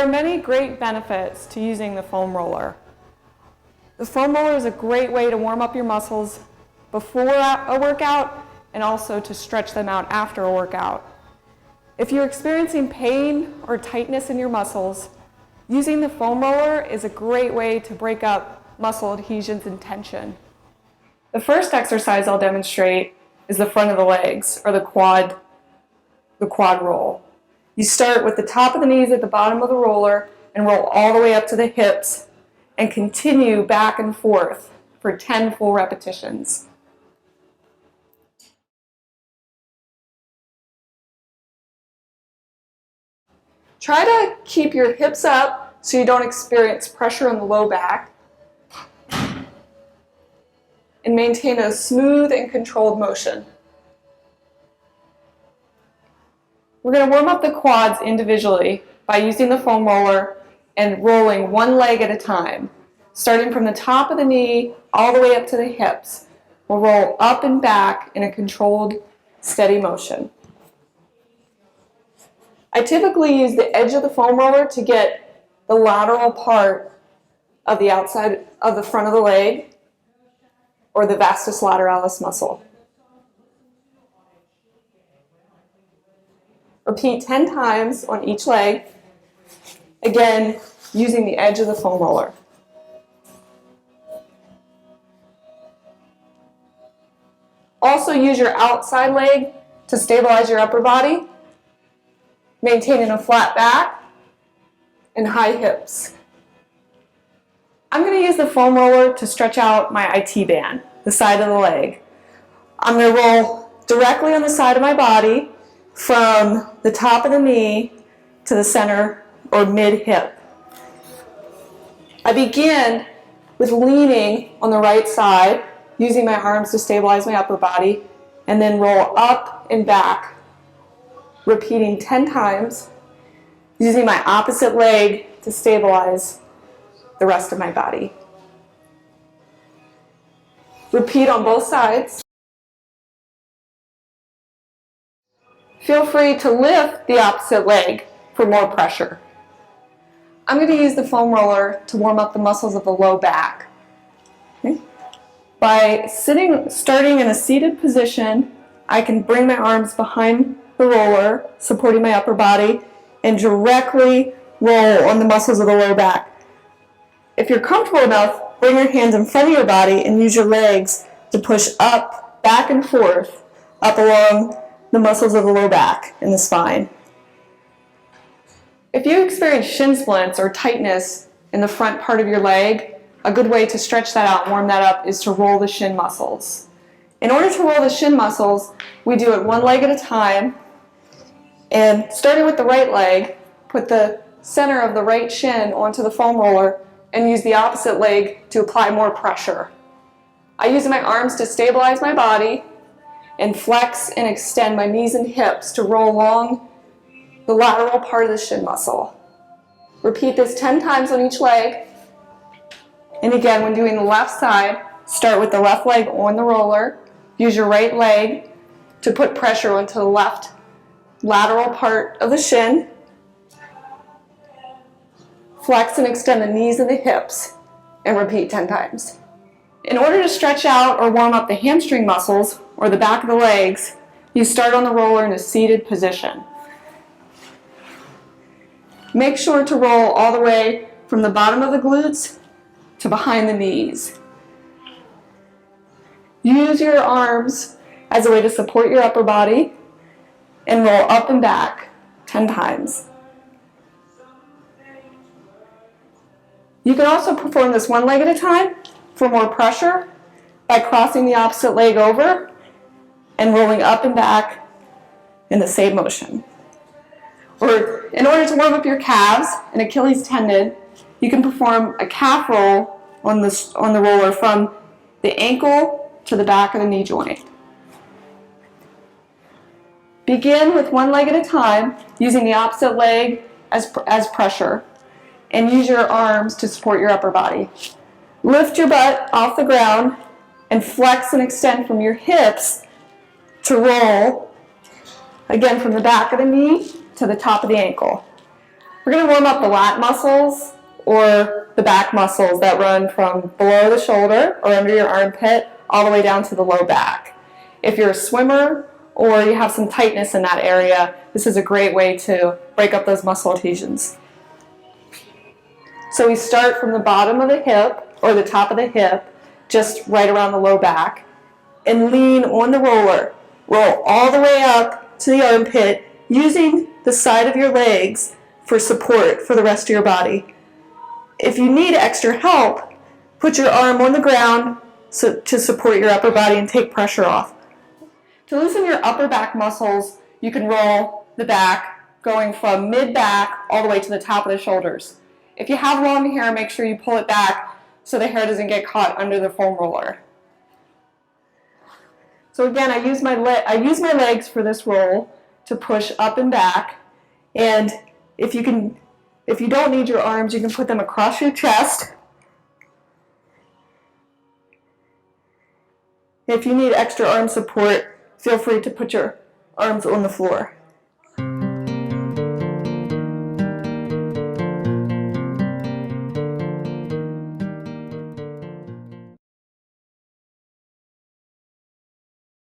There are many great benefits to using the foam roller. The foam roller is a great way to warm up your muscles before a workout and also to stretch them out after a workout. If you're experiencing pain or tightness in your muscles, using the foam roller is a great way to break up muscle adhesions and tension. The first exercise I'll demonstrate is the front of the legs, or the quad roll. You start with the top of the knees at the bottom of the roller and roll all the way up to the hips and continue back and forth for 10 full repetitions. Try to keep your hips up so you don't experience pressure on the low back, and maintain a smooth and controlled motion. We're going to warm up the quads individually by using the foam roller and rolling one leg at a time. Starting from the top of the knee all the way up to the hips. We'll roll up and back in a controlled, steady motion. I typically use the edge of the foam roller to get the lateral part of the outside of the front of the leg, or the vastus lateralis muscle. Repeat 10 times on each leg, again using the edge of the foam roller. Also use your outside leg to stabilize your upper body, maintaining a flat back and high hips. I'm going to use the foam roller to stretch out my IT band, the side of the leg. I'm going to roll directly on the side of my body from the top of the knee to the center or mid-hip. I begin with leaning on the right side, using my arms to stabilize my upper body, and then roll up and back, repeating 10 times, using my opposite leg to stabilize the rest of my body. Repeat on both sides. Feel free to lift the opposite leg for more pressure. I'm going to use the foam roller to warm up the muscles of the low back. Okay. By starting in a seated position, I can bring my arms behind the roller, supporting my upper body, and directly roll on the muscles of the low back. If you're comfortable enough, bring your hands in front of your body and use your legs to push up, back and forth, up along the muscles of the low back and the spine. If you experience shin splints or tightness in the front part of your leg, a good way to stretch that out and warm that up is to roll the shin muscles. In order to roll the shin muscles, we do it one leg at a time, and starting with the right leg, put the center of the right shin onto the foam roller and use the opposite leg to apply more pressure. I use my arms to stabilize my body and flex and extend my knees and hips to roll along the lateral part of the shin muscle. Repeat this 10 times on each leg. And again, when doing the left side, start with the left leg on the roller. Use your right leg to put pressure onto the left lateral part of the shin. Flex and extend the knees and the hips, and repeat 10 times. In order to stretch out or warm up the hamstring muscles or the back of the legs, you start on the roller in a seated position. Make sure to roll all the way from the bottom of the glutes to behind the knees. Use your arms as a way to support your upper body and roll up and back 10 times. You can also perform this one leg at a time for more pressure by crossing the opposite leg over and rolling up and back in the same motion. Or in order to warm up your calves and Achilles tendon, you can perform a calf roll on the roller from the ankle to the back of the knee joint. Begin with one leg at a time, using the opposite leg as pressure, and use your arms to support your upper body. Lift your butt off the ground and flex and extend from your hips to roll, again from the back of the knee to the top of the ankle. We're going to warm up the lat muscles or the back muscles that run from below the shoulder or under your armpit all the way down to the low back. If you're a swimmer or you have some tightness in that area, this is a great way to break up those muscle adhesions. So we start from the bottom of the hip or the top of the hip, just right around the low back, and lean on the roller. Roll all the way up to the armpit using the side of your legs for support for the rest of your body. If you need extra help, put your arm on the ground to support your upper body and take pressure off. To loosen your upper back muscles, you can roll the back going from mid-back all the way to the top of the shoulders. If you have long hair, make sure you pull it back so the hair doesn't get caught under the foam roller. So again, I use my legs for this roll to push up and back, and if you don't need your arms, you can put them across your chest. If you need extra arm support, feel free to put your arms on the floor.